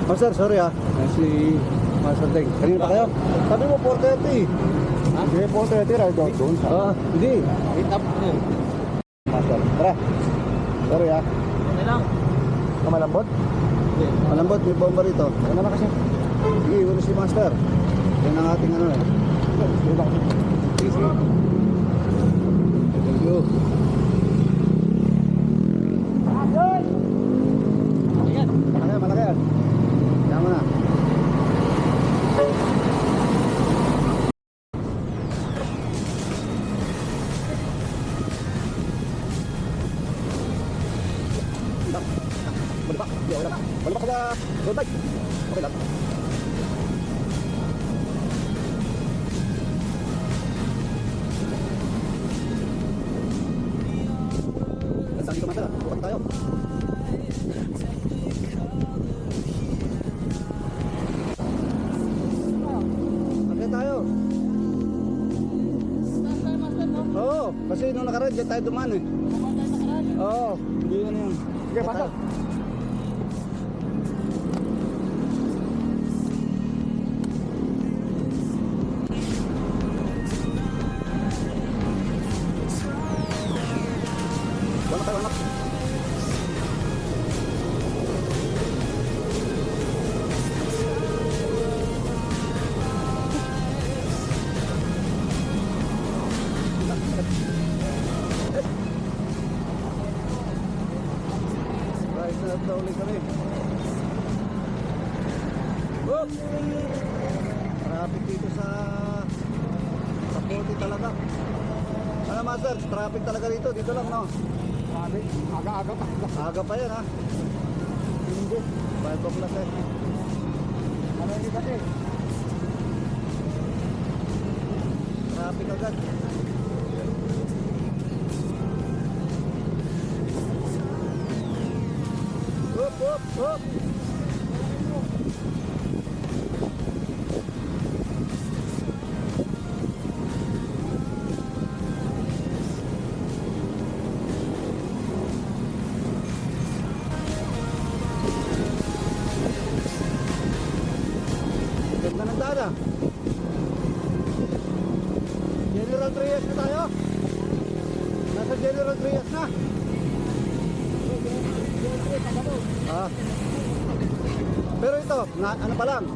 Oh sir, sorry ha. Si Master Teng. Kanina pa kayo? Sabi mo 4:30. Ha? Hindi, 4:30 right doon. Hindi. Meet up na. Master, tara. Sorry ha. Okay lang. Malambot? Malambot, may bomba rito. Ano na kasi? Sige, ulo si Master. Yan ang ating ano eh. Sige, sige. Thank you. Malaki yan. Tama na. Balibak sa road bike. Okay lang. Saan dito masala? Bukan tayo. Sakay tayo. Oo, kasi nung nakaraan dyan tayo dumaan eh. Oo, hindi na yun. Sige, pasok. Wala tayo anak. Right na ito ulit kami. Boom! Traffic dito sa Puti talaga. Ano master, traffic talaga dito. Dito lang no? Grabe, aga-aga pa. Aga pa yan ha. Hindi. 5 o'clock eh. Ano hindi kasi? Traffic agad. Up, up, up. Ganda ng daan ah. General Trias na tayo. Nasa General Trias na. Ah. Pero ito, ano pa lang?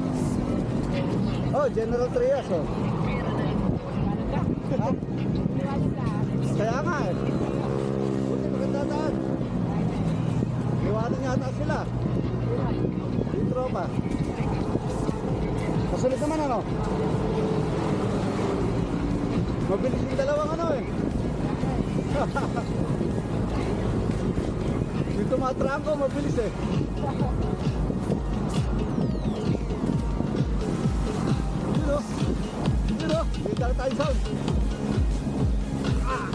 Oh, General Trias oh. Ha? Kaya nga eh. Buti maganda daan. Iwanan yata sila. Yung tropa. Kasunod naman ano? Mabilis yung dalawang ano eh. Yung tumatrangko, mabilis eh. Yun o. Yun o. Yung tayo sound. Ah!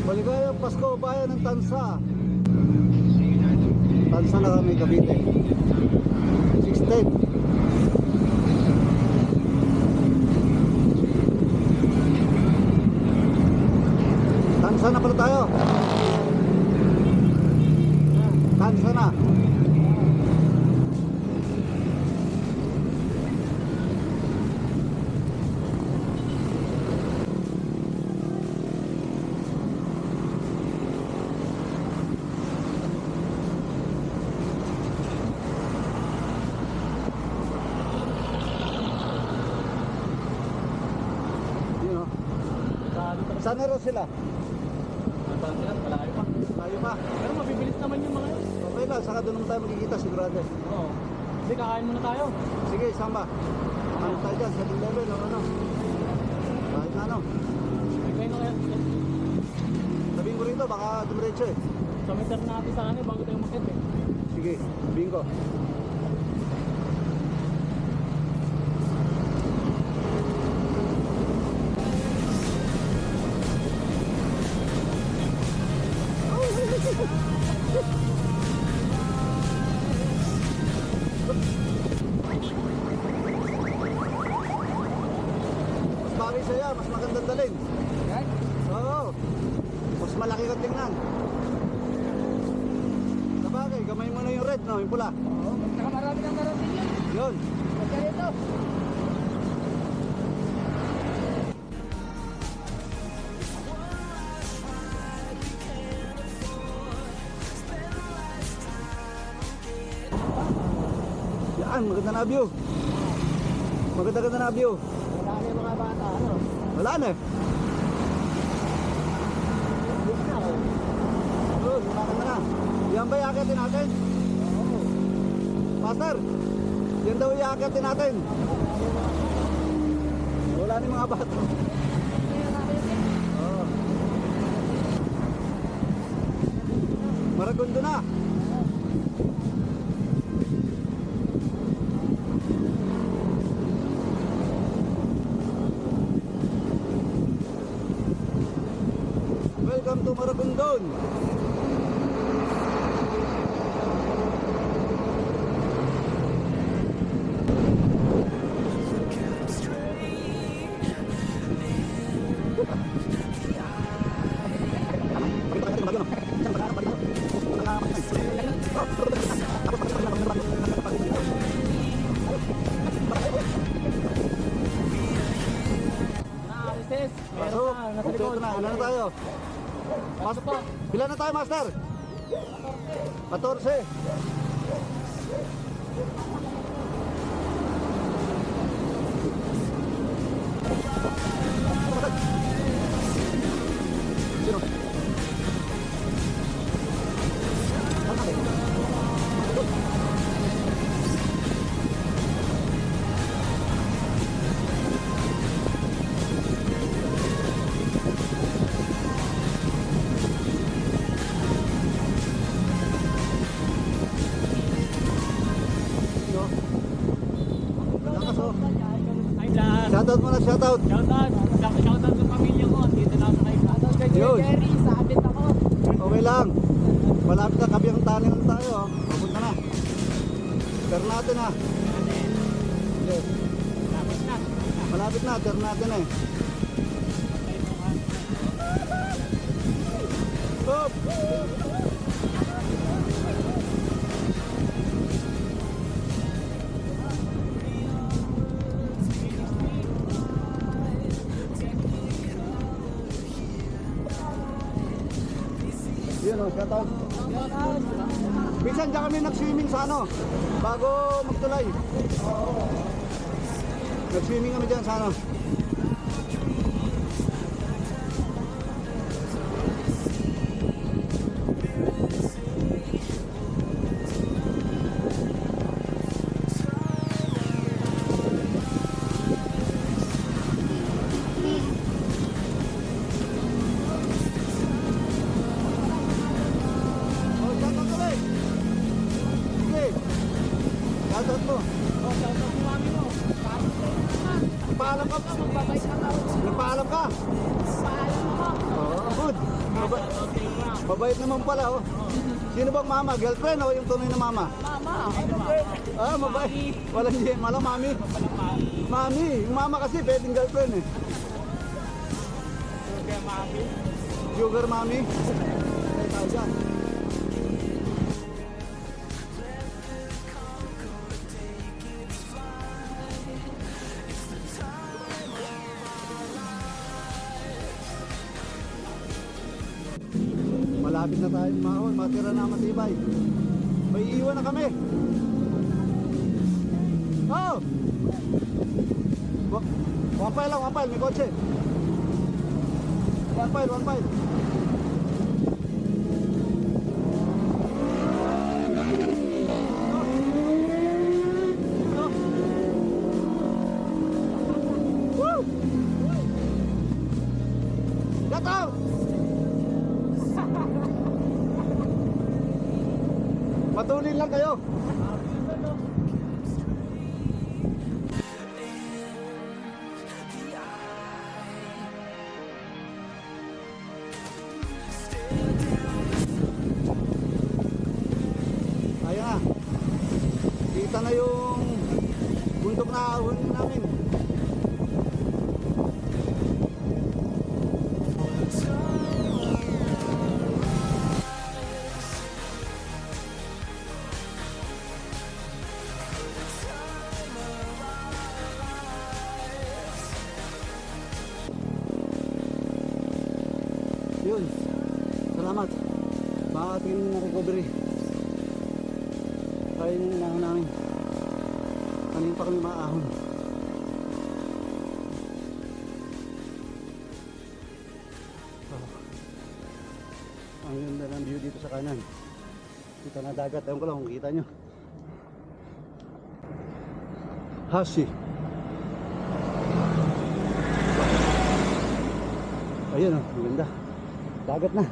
Maligayang Pasko, bayan ng Tansa. Tansa na kami, Cavite. 610. Tansa na pala tayo. Tansa na. Saan na rin sila? Malayo pa. Malayo pa. Pero mabibilis naman yung mga yun. Okay lang, saka doon naman tayo magkikita sigurado. Oo. Hindi, kakain muna tayo. Sige, samba. Ano tayo dyan? 7-Eleven o ano? Kahit na ano. Bigay na kaya. Sabihin ko rito, baka dumiretso eh. Sa meter natin sa ano, bago tayo makit eh. Sige, sabihin ko. bagay sa'yo, mas magandang dalhin. Yan. Oo. Mas malaki ka tingnan. Sa bagay, gamay mo na yung red, no? Yung pula. Oo, saka marami ng karating yan. Yun. Kasi ito. Yan, maganda na view. Maganda na view. Marami yung mga bata, ano? Wala na. Bus na ako. Yun, maganda na. Yan ba iakitin natin? Oo. Master, yan daw iakitin natin. Wala ni mga bata. Oo. Maragondo na. Welcome to Maragondon. Na-recess. Meron Pasok. na, nasa Kompleto likod. na. Ano na tayo? Pasok po. Pila na tayo, Master? 14. Sino? Sino? Lakas, oh. Ay, lahat. Shoutout muna, shoutout. Shoutout sa pamilya ko. Dito na ako kay Shoutout kay Yun. Jerry, sabit ako. Okay lang. Malapit na, kabiyang tanin na tayo. Oh. Papunta na. Turn natin ha. Yes. Tapos na. Malapit na, turn natin eh. Stop! Yun o, shoutout. Minsan dyan kami nag-swimming sa ano, bago magtulay. Nag-swimming kami dyan sa ano. Oh, shoutout ulit. Sige. Shoutout mo. Oh, shoutout sa mami mo. Nagpaalam ka. Magbabay na ako. Nagpaalam ka. Paalam ako. Oh, good. Okay, ma'am. Mabait naman pala oh. Sino bang mama? Girlfriend o yung tunay na mama? Mama. Ah, mabait. Walang GM. Malang mami. Mami. Yung mama kasi pwedeng girlfriend eh. Okay, mami. Sugar mami. Ay, tao dyan. Malapit na tayo mahon, matira na matibay. May iwan na kami. Oh! One pile lang, one pile, may kotse. One pile, one pile. Woo! Get out! Matulin lang kayo. Ayan na. Kita na yung bundok na ahon namin. nakakatingin ng recovery. Kaya yung inahon namin. Kanina pa kami maahon. Ang ganda ng view dito sa kanan. Kita na dagat. Ewan ko lang kung kita nyo. Hashi. Ayun o, ang ganda. Dagat na.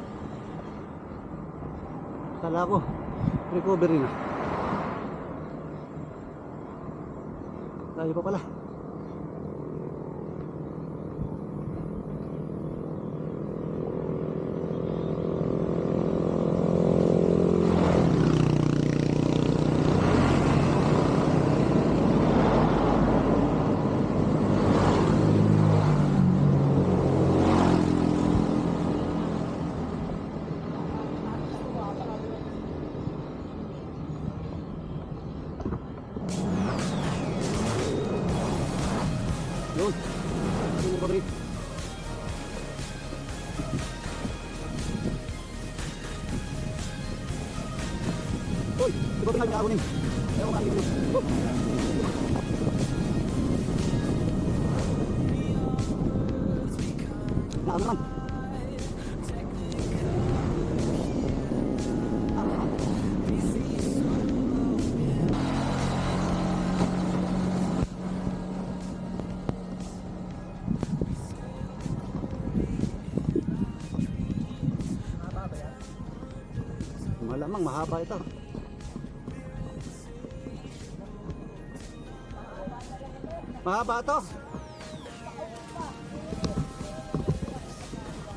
Kala ko, recovery na. Tayo pa pala. Yun. Yun yung pabrik. Uy! Diba ito nga ako rin? Ayaw ka rin. Naam naman. Malamang mahaba ito. Mahaba ito.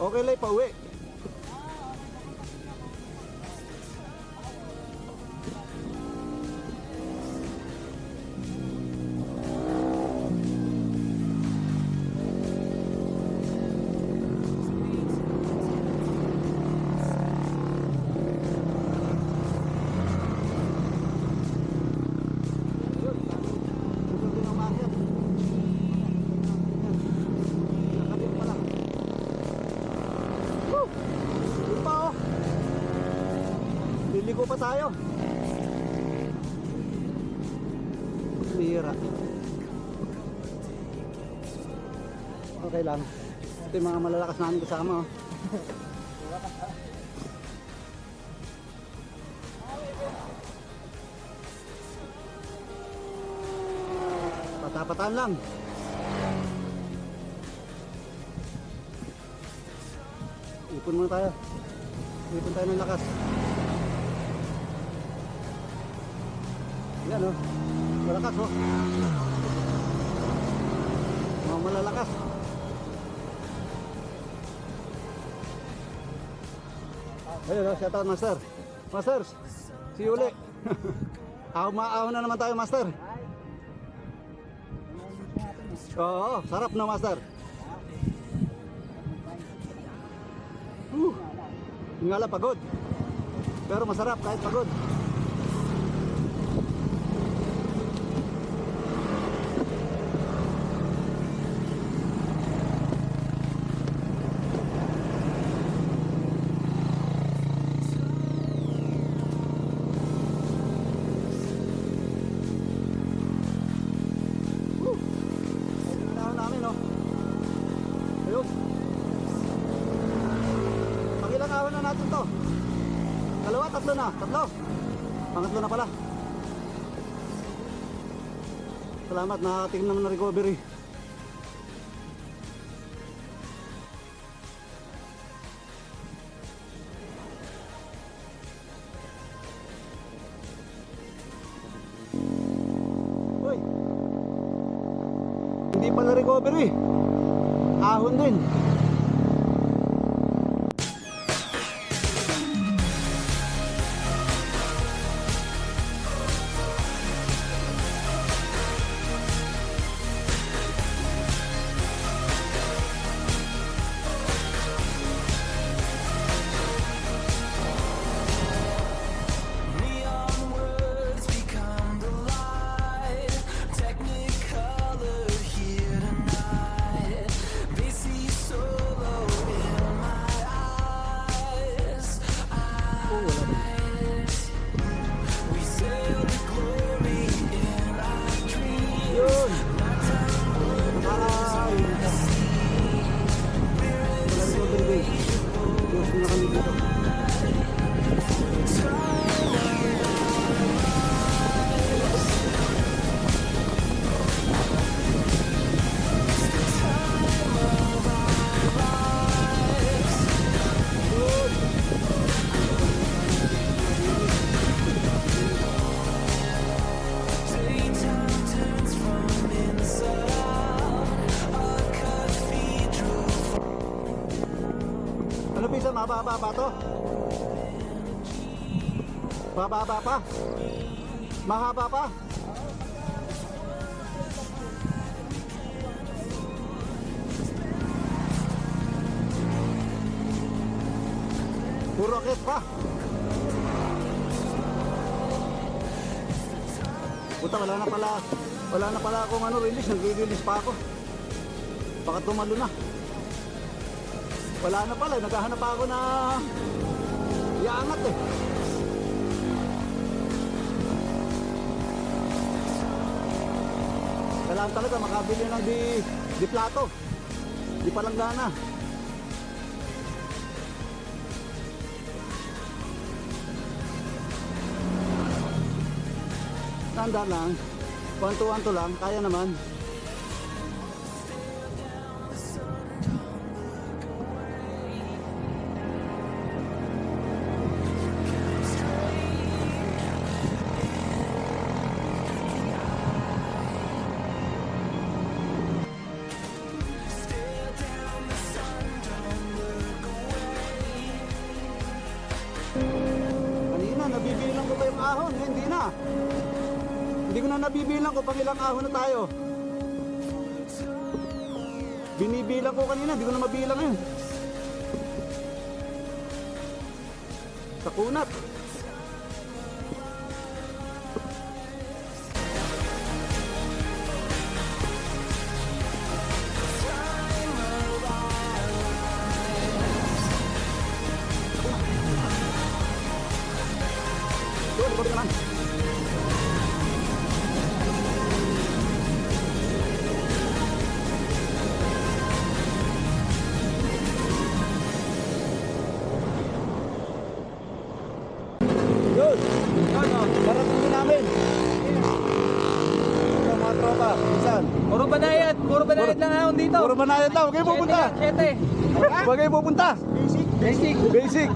Okay lang, pauwi. Liligo pa tayo. Bihira. Okay lang. Ito yung mga malalakas namin kasama. Oh. Patapatan lang. Ipon muna tayo. Ipon tayo ng lakas. Yan o, malakas o. Mga malalakas. Ayun o, shout out master. Masters, see you ulit. Maaahon na naman tayo master. Oo, sarap na master. Yung nga lang pagod. Pero masarap kahit pagod. Namin no. Ayun. Pangilang awan na natin to. Dalawa, tatlo na. Tatlo. Pangatlo na pala. Salamat, nakakatingin naman na recovery. Uy. Hindi pala recovery. Ahon din. Neon words become the light, technicolor here tonight. They see so Bababa pa to? Bababa pa? Mahaba pa? Puro akit pa. Puta, wala na pala akong release, nag-release pa ako. Baka tumalo na. Wala na pala, naghahanap pa ako na iangat eh. Kailangan talaga makabili ng di plato. Di palanggana. Tanda lang, wanto-wanto lang, kaya naman. Kanina, nabibilang ko pa yung ahon, hindi na. Hindi ko na nabibilang ko pang ilang ahon na tayo. Binibilang ko kanina, hindi ko na mabilang yun. Sa kunat. Doon, ikot ka lang. Yun! Parating din namin. Ito mga tropa, minsan. Puro banayad lang ako dito. Puro banayad daw, huwag kayo pupunta. 7. Huwag kayo pupunta. Basic. Basic.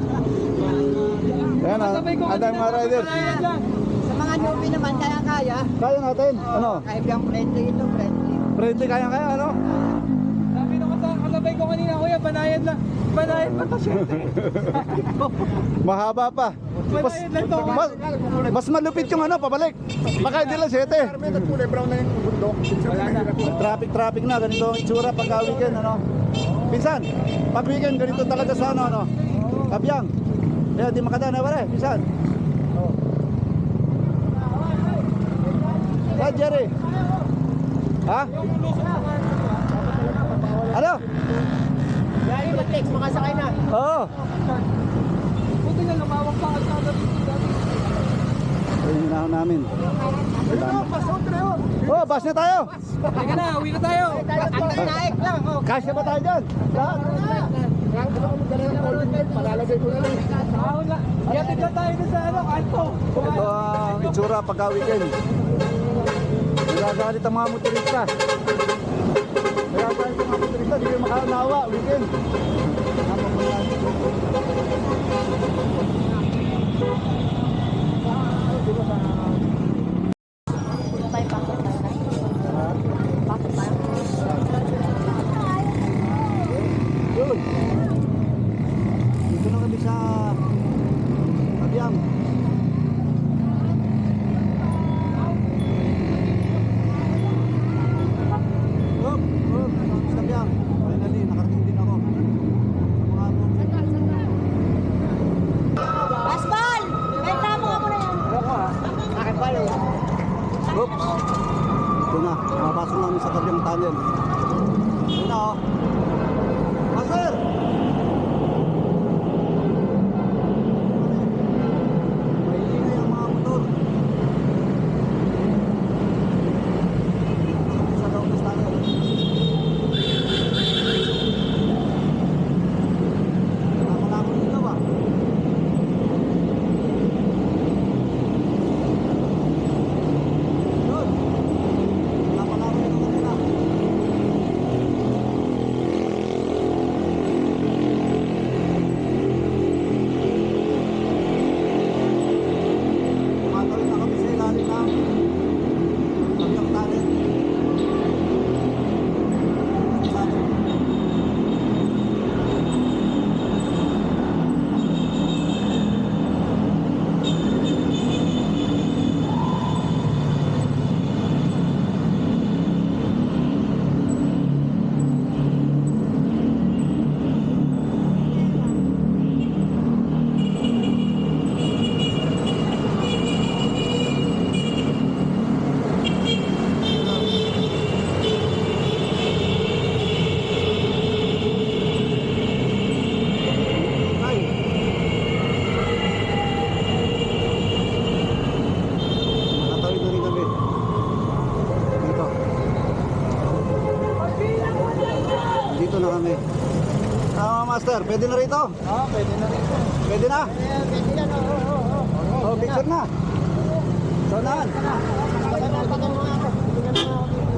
Ayan o, anday mga riders. Banayad lang. Sa mga newbie naman, kaya-kaya. Kaya natin, ano? Kaya biyang friendly ito, friendly. Friendly, kaya, ano? Sabi nung kasabay ko kanina, kuya, banayad lang. Banayad pa to, 7. Mahaba pa. Banayad lang to. Mas malupit yung pabalik. Baka hindi lang 7. Kulay brown na yung bundok. Wala na. Traffic na, ganito ang itsura pagka weekend, ano? Pinsan, pag weekend, ganito talaga sa ano? Kabyang. Kaya di makadana pare, pinsan. Ha, Jerry? Ha? Ano? Yari, mag-text, makasakay na. Oo. Buti na lumawak pa ang kada dito. Ayun yung hinahon namin. Oh, bus na tayo. Teka na, uwi na tayo. Ang naik lang, oh. Kasya ba tayo dyan? Lahat? Palalagay ko na lang. Ahon na. Yatid na tayo na sa kanto. Ito ang itsura pagka weekend. Nagagalit ang mga motorista. Nagagalit ang mga motorista, di kayo makanawa, weekend. Yun. Dito na kami sa Kabyang. Sa Kabyang. Finally, nakarating din ako. Sa mga Basbal! May tamo ka muna yan. Akin pa yun. Oops. Ito na, nakapasok namin sa Kabyang Tunnel. Ito na oh. Master! Mahiingay ang mga motor. Sa loob ng tunnel. Nakakalaman dito ba? Yun! Nakakalaman dito kanina. muna kami. Master, pwede na rito? Oo, pwede na rin po. Pwede na? Pwede yan, oo. Oh, picture na. Saan? Tingnan mo nga ako.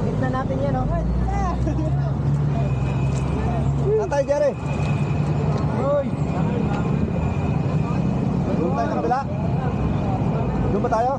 Tignan natin yan, oh. Tatay Jerry. Uy! Doon tayo sa kabila. Doon ba tayo?